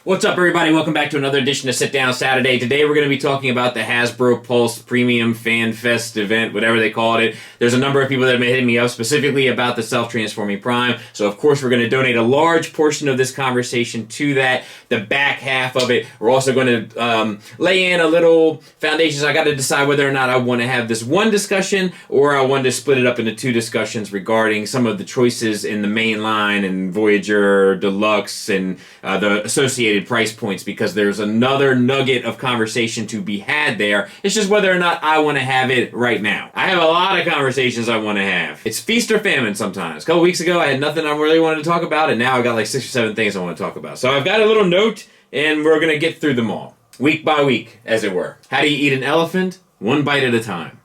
What's up, everybody? Welcome back to another edition of Sit Down Saturday. Today we're going to be talking about the Hasbro Pulse Premium Fan Fest event, whatever they called it. There's a number of people that have been hitting me up specifically about the Self-Transforming Prime, so of course we're going to donate a large portion of this conversation to that. The back half of it, we're also going to lay in a little foundation. So I got to decide whether or not I want to have this one discussion or I want to split it up into two discussions regarding some of the choices in the main line and Voyager Deluxe and the associated price points, because there's another nugget of conversation to be had there. It's just whether or not I want to have it right now. I have a lot of conversations I want to have. It's feast or famine sometimes. A couple weeks ago I had nothing I really wanted to talk about, and now I got like 6 or 7 things I want to talk about. So I've got a little note and we're going to get through them all. Week by week, as it were. How do you eat an elephant? One bite at a time.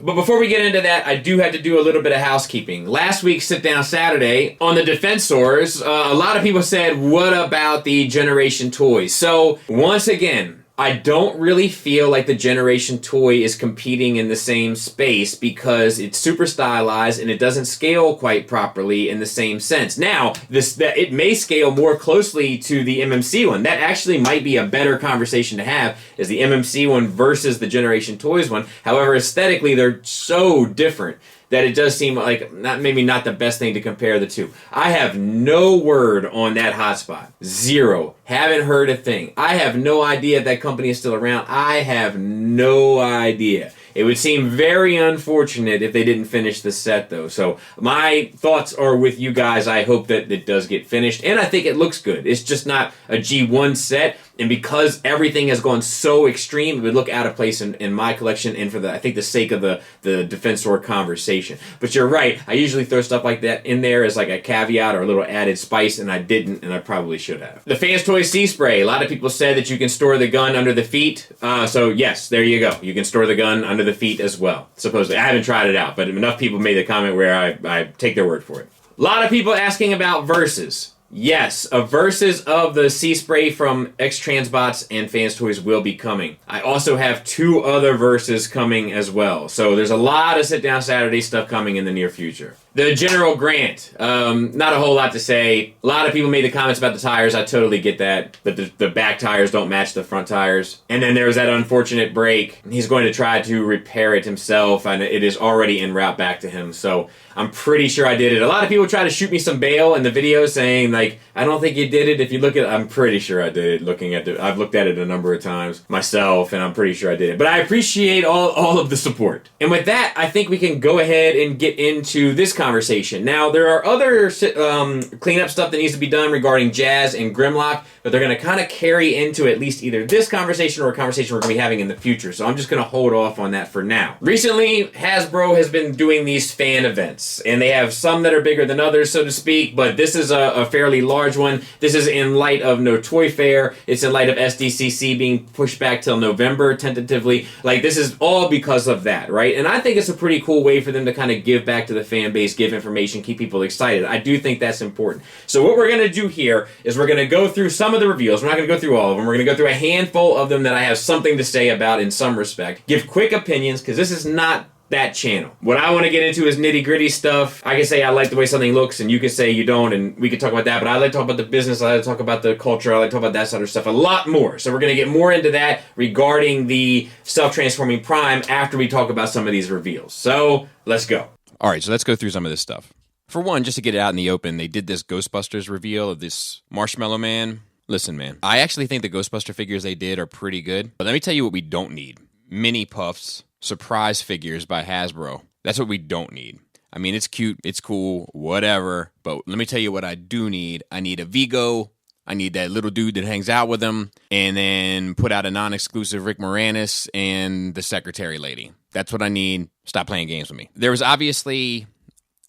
But before we get into that, I do have to do a little bit of housekeeping. Last week's Sit Down Saturday, on the Defensors, a lot of people said, what about the Generation toys? So, once again, I don't really feel like the Generation toy is competing in the same space because it's super stylized and it doesn't scale quite properly in the same sense. Now, it may scale more closely to the MMC one. That actually might be a better conversation to have, is the MMC one versus the Generation Toys one. However, aesthetically, they're so different that it does seem like maybe not the best thing to compare the two. I have no word on that hotspot. Zero. Haven't heard a thing. I have no idea if that company is still around. I have no idea. It would seem very unfortunate if they didn't finish the set, though. So my thoughts are with you guys. I hope that it does get finished, and I think it looks good. It's just not a G1 set, and because everything has gone so extreme, it would look out of place in my collection and for the sake of the Defensor conversation. But you're right. I usually throw stuff like that in there as like a caveat or a little added spice, and I didn't, and I probably should have. The Fans Toy Sea Spray. A lot of people said that you can store the gun under the feet. So yes, there you go. You can store the gun under the feet as well, supposedly. I haven't tried it out, but enough people made the comment where I take their word for it. A lot of people asking about Versus. Yes, a Versus of the Sea Spray from X-Transbots and Fans Toys will be coming. I also have 2 other Versus coming as well. So there's a lot of Sit Down Saturday stuff coming in the near future. The General Grant. Not a whole lot to say. A lot of people made the comments about the tires. I totally get that. But the back tires don't match the front tires. And then there was that unfortunate break. He's going to try to repair it himself, and it is already en route back to him. So I'm pretty sure I did it. A lot of people try to shoot me some bail in the video saying, like, I don't think you did it. If you look at it, I'm pretty sure I did it. I've looked at it a number of times myself, and I'm pretty sure I did it. But I appreciate all of the support. And with that, I think we can go ahead and get into this conversation. Now, there are other cleanup stuff that needs to be done regarding Jazz and Grimlock, but they're going to kind of carry into at least either this conversation or a conversation we're going to be having in the future. So I'm just going to hold off on that for now. Recently, Hasbro has been doing these fan events, and they have some that are bigger than others, so to speak, but this is a fairly large one. This is in light of No Toy Fair. It's in light of SDCC being pushed back till November, tentatively. Like, this is all because of that, right? And I think it's a pretty cool way for them to kind of give back to the fan base, give information, keep people excited. I do think that's important. So what we're going to do here is we're going to go through some of the reveals. We're not going to go through all of them. We're going to go through a handful of them that I have something to say about in some respect. Give quick opinions, because this is not that channel. What I want to get into is nitty-gritty stuff. I can say I like the way something looks, and you can say you don't, and we can talk about that, but I like to talk about the business, I like to talk about the culture, I like to talk about that sort of stuff a lot more. So we're going to get more into that regarding the Self-Transforming Prime after we talk about some of these reveals. So, let's go. All right, so let's go through some of this stuff. For one, just to get it out in the open, they did this Ghostbusters reveal of this Marshmallow Man. Listen, man, I actually think the Ghostbuster figures they did are pretty good, but let me tell you what we don't need. Mini Puffs, surprise figures by Hasbro. That's what we don't need. I mean, it's cute, it's cool, whatever, but let me tell you what I do need. I need a Vigo. I need that little dude that hangs out with him, and then put out a non-exclusive Rick Moranis and the secretary lady. That's what I need. Stop playing games with me. There was obviously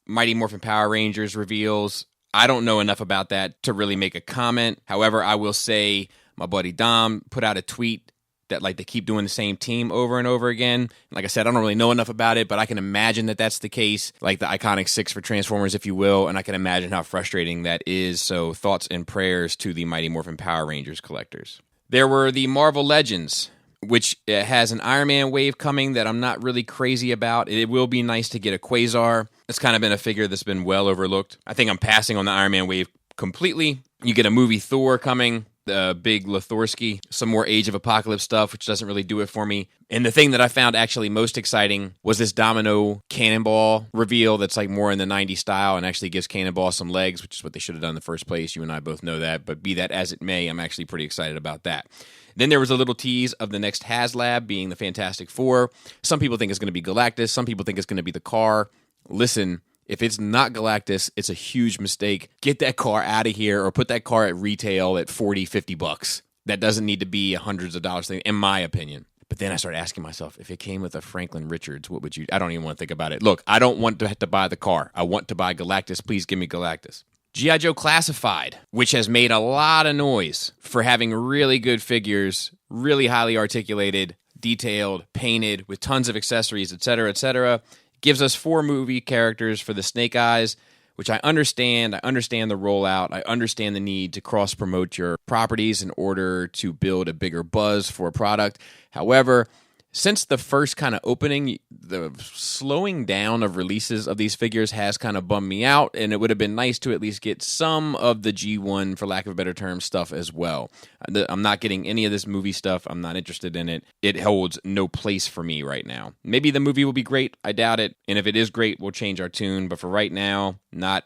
Mighty Morphin Power Rangers reveals. I don't know enough about that to really make a comment. However, I will say my buddy Dom put out a tweet that like they keep doing the same team over and over again. Like I said, I don't really know enough about it, but I can imagine that that's the case, like the iconic 6 for Transformers, if you will, and I can imagine how frustrating that is. So thoughts and prayers to the Mighty Morphin Power Rangers collectors. There were the Marvel Legends, which has an Iron Man wave coming that I'm not really crazy about. It will be nice to get a Quasar. It's kind of been a figure that's been well overlooked. I think I'm passing on the Iron Man wave completely. You get a movie Thor coming. the big Lothorski, some more Age of Apocalypse stuff, which doesn't really do it for me. And the thing that I found actually most exciting was this Domino Cannonball reveal that's like more in the 90s style and actually gives Cannonball some legs, which is what they should have done in the first place. You and I both know that, but be that as it may, I'm actually pretty excited about that. Then there was a little tease of the next HasLab being the Fantastic Four. Some people think it's going to be Galactus. Some people think it's going to be the car. Listen, if it's not Galactus, it's a huge mistake. Get that car out of here or put that car at retail at $40, $50. That doesn't need to be hundreds of dollars thing, in my opinion. But then I started asking myself, if it came with a Franklin Richards, what would you... I don't even want to think about it. Look, I don't want to have to buy the car. I want to buy Galactus. Please give me Galactus. G.I. Joe Classified, which has made a lot of noise for having really good figures, really highly articulated, detailed, painted, with tons of accessories, etc., etc., gives us 4 movie characters for the Snake Eyes, which I understand. I understand the rollout. I understand the need to cross-promote your properties in order to build a bigger buzz for a product. However, since the first kind of opening, the slowing down of releases of these figures has kind of bummed me out, and it would have been nice to at least get some of the G1, for lack of a better term, stuff as well. I'm not getting any of this movie stuff. I'm not interested in it. It holds no place for me right now. Maybe the movie will be great. I doubt it. And if it is great, we'll change our tune. But for right now, not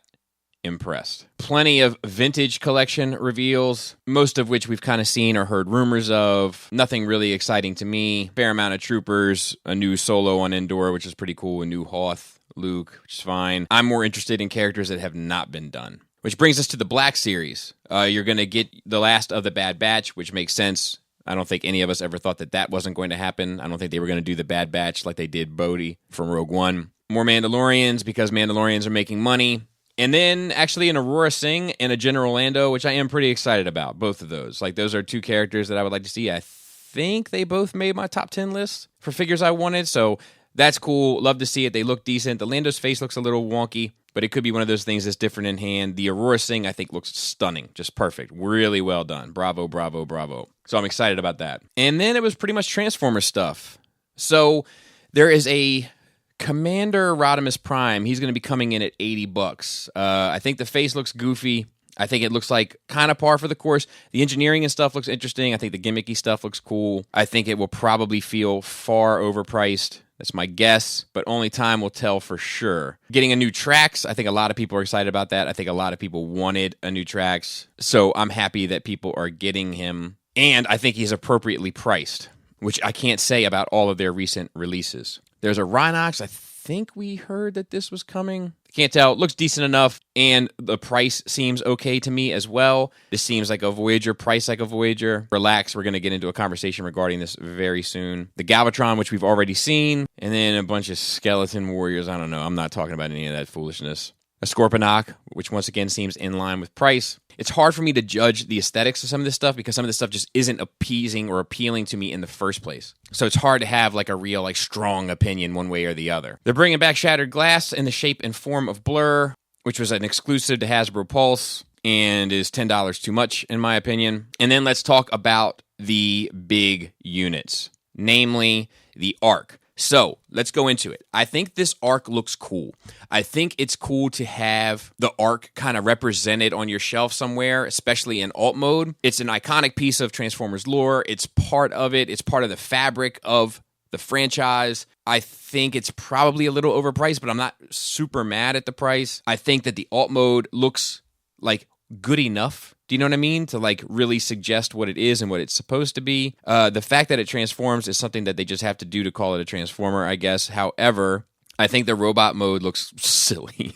impressed. Plenty of vintage collection reveals, most of which we've kind of seen or heard rumors of. Nothing really exciting to me. Fair amount of Troopers, a new Solo on Endor, which is pretty cool, a new Hoth, Luke, which is fine. I'm more interested in characters that have not been done. Which brings us to the Black Series. You're going to get the last of the Bad Batch, which makes sense. I don't think any of us ever thought that that wasn't going to happen. I don't think they were going to do the Bad Batch like they did Bodhi from Rogue One. More Mandalorians, because Mandalorians are making money. And then actually an Aurora Singh and a General Lando, which I am pretty excited about, both of those. Like, those are 2 characters that I would like to see. I think they both made my top 10 list for figures I wanted, so that's cool. Love to see it. They look decent. The Lando's face looks a little wonky, but it could be one of those things that's different in hand. The Aurora Singh, I think, looks stunning. Just perfect. Really well done. Bravo, bravo, bravo. So I'm excited about that. And then it was pretty much Transformer stuff. So there is a Commander Rodimus Prime. He's going to be coming in at $80. I think the face looks goofy. I think it looks like kind of par for the course. The engineering and stuff looks interesting. I think the gimmicky stuff looks cool. I think it will probably feel far overpriced. That's my guess, but only time will tell for sure. Getting a new Trax, I think a lot of people are excited about that. I think a lot of people wanted a new Trax, so I'm happy that people are getting him. And I think he's appropriately priced, which I can't say about all of their recent releases. There's a Rhinox. I think we heard that this was coming. Can't tell. It looks decent enough, and the price seems okay to me as well. This seems like a Voyager, price like a Voyager. Relax, we're going to get into a conversation regarding this very soon. The Galvatron, which we've already seen, and then a bunch of skeleton warriors. I don't know. I'm not talking about any of that foolishness. A Scorponok, which once again seems in line with price. It's hard for me to judge the aesthetics of some of this stuff because some of this stuff just isn't appeasing or appealing to me in the first place. So it's hard to have like a real like strong opinion one way or the other. They're bringing back Shattered Glass in the shape and form of Blur, which was an exclusive to Hasbro Pulse and is $10 too much in my opinion. And then let's talk about the big units, namely the Ark. So, let's go into it. I think this Ark looks cool. I think it's cool to have the Ark kind of represented on your shelf somewhere, especially in alt mode. It's an iconic piece of Transformers lore. It's part of it. It's part of the fabric of the franchise. I think it's probably a little overpriced, but I'm not super mad at the price. I think that the alt mode looks like good enough. Do you know what I mean? To like really suggest what it is and what it's supposed to be. The fact that it transforms is something that they just have to do to call it a transformer, I guess. However, I think the robot mode looks silly.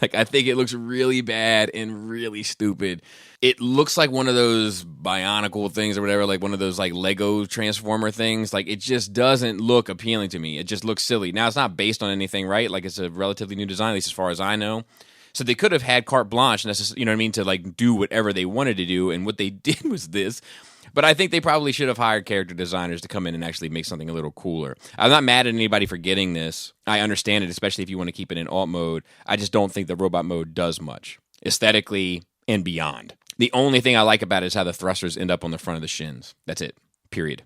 Like, I think it looks really bad and really stupid. It looks like one of those Bionicle things or whatever, like one of those like Lego Transformer things. Like, it just doesn't look appealing to me. It just looks silly. Now, it's not based on anything, right? Like, it's a relatively new design, at least as far as I know. So they could have had carte blanche, you know what I mean, to like do whatever they wanted to do, and what they did was this. But I think they probably should have hired character designers to come in and actually make something a little cooler. I'm not mad at anybody for getting this. I understand it, especially if you want to keep it in alt mode. I just don't think the robot mode does much, aesthetically and beyond. The only thing I like about it is how the thrusters end up on the front of the shins. That's it, period.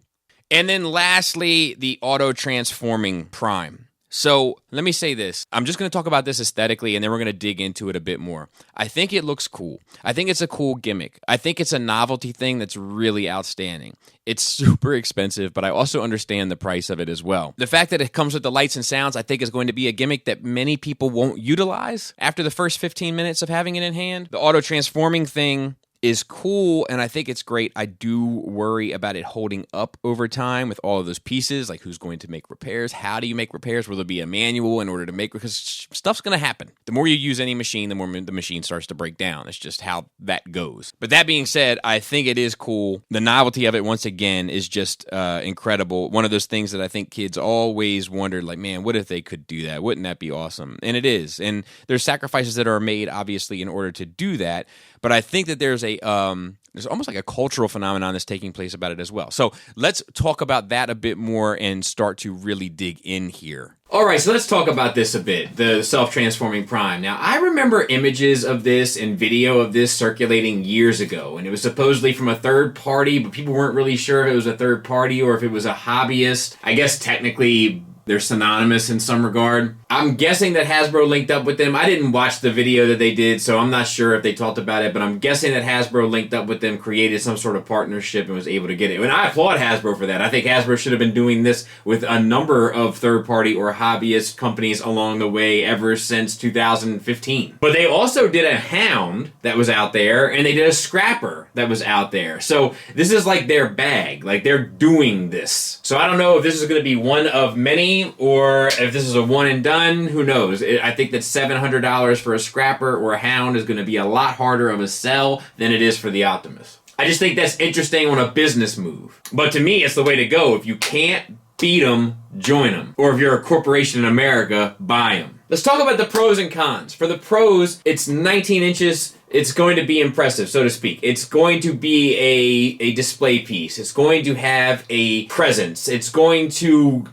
And then lastly, the auto-transforming Prime. So let me say this. I'm just going to talk about this aesthetically, and then we're going to dig into it a bit more. I think it looks cool. I think it's a cool gimmick. I think it's a novelty thing that's really outstanding. It's super expensive, but I also understand the price of it as well. The fact that it comes with the lights and sounds, I think, is going to be a gimmick that many people won't utilize after the first 15 minutes of having it in hand. The auto-transforming thing is cool, and I think it's great. I do worry about it holding up over time with all of those pieces, like who's going to make repairs, how do you make repairs, will there be a manual in order to make, because stuff's going to happen. The more you use any machine, the more the machine starts to break down. It's just how that goes. But that being said, I think it is cool. The novelty of it, once again, is just incredible. One of those things that I think kids always wondered, like, man, what if they could do that? Wouldn't that be awesome? And it is. And there's sacrifices that are made, obviously, in order to do that. But I think that there's almost like a cultural phenomenon that's taking place about it as well. So let's talk about that a bit more and start to really dig in here. All right, so let's talk about this a bit, the self-transforming Prime. Now, I remember images of this and video of this circulating years ago, and it was supposedly from a third party, but people weren't really sure if it was a third party or if it was a hobbyist. I guess technically they're synonymous in some regard. I'm guessing that Hasbro linked up with them. I didn't watch the video that they did, so I'm not sure if they talked about it, but I'm guessing that Hasbro linked up with them, created some sort of partnership, and was able to get it. And I applaud Hasbro for that. I think Hasbro should have been doing this with a number of third-party or hobbyist companies along the way ever since 2015. But they also did a Hound that was out there, and they did a Scrapper that was out there. So this is like their bag. Like, they're doing this. So I don't know if this is going to be one of many, or if this is a one and done. Who knows? I think that $700 for a Scrapper or a Hound is going to be a lot harder of a sell than it is for the Optimus. I just think that's interesting on a business move. But to me, it's the way to go. If you can't beat them, join them. Or if you're a corporation in America, buy them. Let's talk about the pros and cons. For the pros, it's 19 inches. It's going to be impressive, so to speak. It's going to be a display piece. It's going to have a presence. It's going to,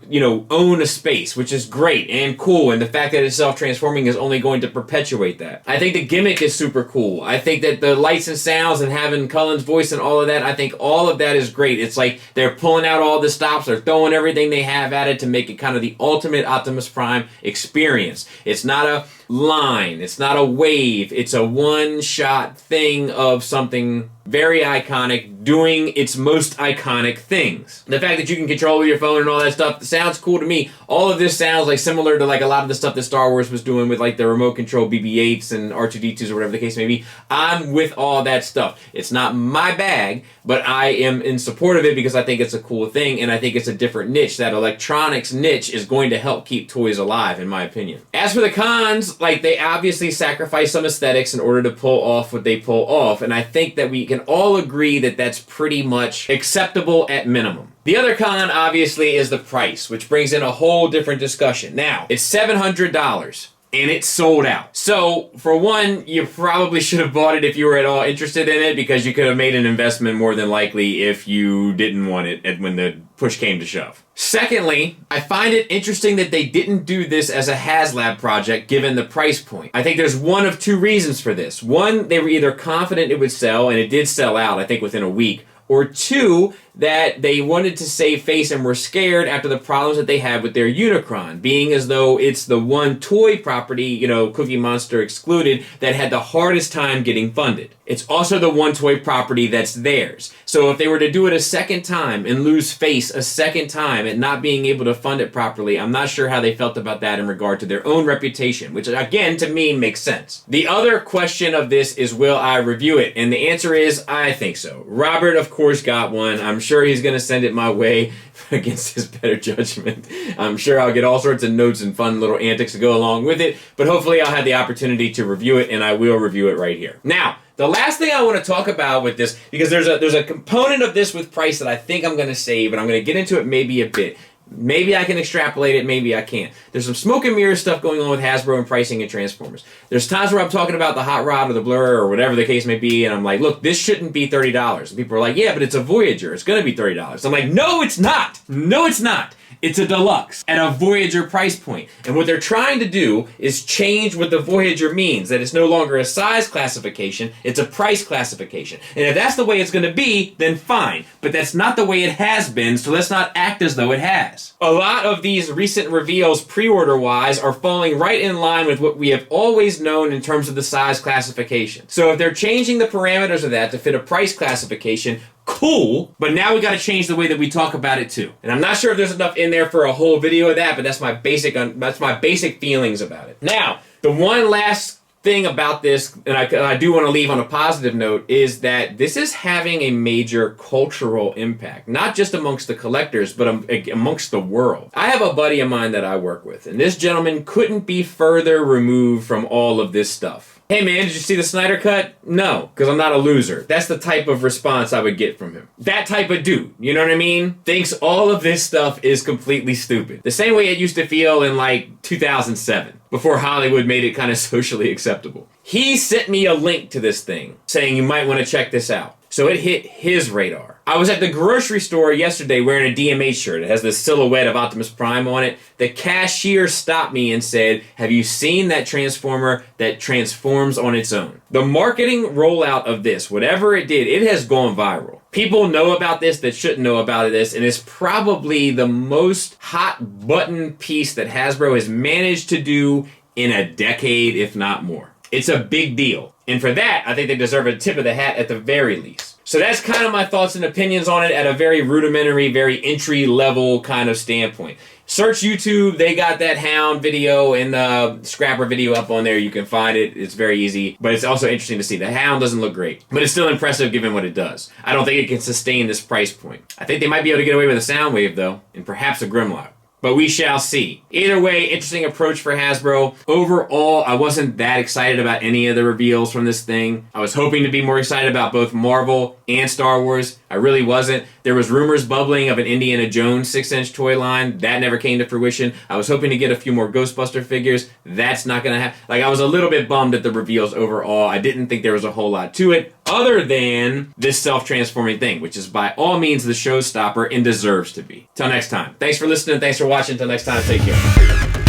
own a space, which is great and cool. And the fact that it's self-transforming is only going to perpetuate that. I think the gimmick is super cool. I think that the lights and sounds and having Cullen's voice and all of that, I think all of that is great. It's like they're pulling out all the stops. They're throwing everything they have at it to make it kind of the ultimate Optimus Prime experience. It's not a line. It's not a wave. It's a one-shot thing of something very iconic doing its most iconic things. The fact that you can control with your phone and all that stuff sounds cool to me. All of this sounds like similar to like a lot of the stuff that Star Wars was doing with like the remote control BB-8s and R2-D2s or whatever the case may be. I'm with all that stuff. It's not my bag, but I am in support of it because I think it's a cool thing and I think it's a different niche. That electronics niche is going to help keep toys alive, in my opinion. As for the cons, like, they obviously sacrifice some aesthetics in order to pull off what they pull off, and I think that we can all agree that that's pretty much acceptable at minimum. The other con, obviously, is the price, which brings in a whole different discussion. Now, it's $700. And it's sold out. So, for one, you probably should have bought it if you were at all interested in it, because you could have made an investment more than likely if you didn't want it when the push came to shove. Secondly, I find it interesting that they didn't do this as a HasLab project given the price point. I think there's one of two reasons for this. One, they were either confident it would sell, and it did sell out, I think, within a week. Or two, that they wanted to save face and were scared after the problems that they had with their Unicron, being as though it's the one toy property, Cookie Monster excluded, that had the hardest time getting funded. It's also the one toy property that's theirs. So if they were to do it a second time and lose face a second time at not being able to fund it properly, I'm not sure how they felt about that in regard to their own reputation, which again, to me, makes sense. The other question of this is, will I review it? And the answer is, I think so. Robert, of course, got one. I'm sure he's going to send it my way against his better judgment. I'm sure I'll get all sorts of notes and fun little antics to go along with it, but hopefully I'll have the opportunity to review it, and I will review it right here. Now, the last thing I want to talk about with this, because there's a component of this with price that I think I'm going to save, and I'm going to get into it maybe a bit. Maybe I can extrapolate it, maybe I can't. There's some smoke and mirror stuff going on with Hasbro and pricing and Transformers. There's times where I'm talking about the Hot Rod or the Blur or whatever the case may be, and I'm like, look, this shouldn't be $30. And people are like, yeah, but it's a Voyager. It's going to be $30. I'm like, no, it's not. No, it's not. It's a deluxe at a Voyager price point. And what they're trying to do is change what the Voyager means. That it's no longer a size classification, it's a price classification. And if that's the way it's going to be, then fine. But that's not the way it has been, so let's not act as though it has. A lot of these recent reveals, pre-order-wise, are falling right in line with what we have always known in terms of the size classification. So if they're changing the parameters of that to fit a price classification, cool, but now we got to change the way that we talk about it too. And I'm not sure if there's enough in there for a whole video of that, but that's my basic feelings about it. Now, the one last thing about this, and I do want to leave on a positive note, is that this is having a major cultural impact, not just amongst the collectors, but amongst the world. I have a buddy of mine that I work with, and this gentleman couldn't be further removed from all of this stuff. Hey man, did you see the Snyder Cut? No, because I'm not a loser. That's the type of response I would get from him. That type of dude, you know what I mean? Thinks all of this stuff is completely stupid. The same way it used to feel in like 2007, before Hollywood made it kind of socially acceptable. He sent me a link to this thing, saying you might want to check this out. So it hit his radar. I was at the grocery store yesterday wearing a DMH shirt. It has this silhouette of Optimus Prime on it. The cashier stopped me and said, have you seen that Transformer that transforms on its own? The marketing rollout of this, whatever it did, it has gone viral. People know about this that shouldn't know about this, and it's probably the most hot button piece that Hasbro has managed to do in a decade, if not more. It's a big deal. And for that, I think they deserve a tip of the hat at the very least. So that's kind of my thoughts and opinions on it at a very rudimentary, very entry-level kind of standpoint. Search YouTube. They got that Hound video and the Scrapper video up on there. You can find it. It's very easy. But it's also interesting to see. The Hound doesn't look great, but it's still impressive given what it does. I don't think it can sustain this price point. I think they might be able to get away with a Soundwave, though, and perhaps a Grimlock. But we shall see. Either way, interesting approach for Hasbro. Overall, I wasn't that excited about any of the reveals from this thing. I was hoping to be more excited about both Marvel and Star Wars. I really wasn't. There was rumors bubbling of an Indiana Jones 6-inch toy line. That never came to fruition. I was hoping to get a few more Ghostbuster figures. That's not going to happen. I was a little bit bummed at the reveals overall. I didn't think there was a whole lot to it, other than this self-transforming thing, which is by all means the showstopper and deserves to be. Till next time. Thanks for listening. Thanks for watching. Till next time, take care.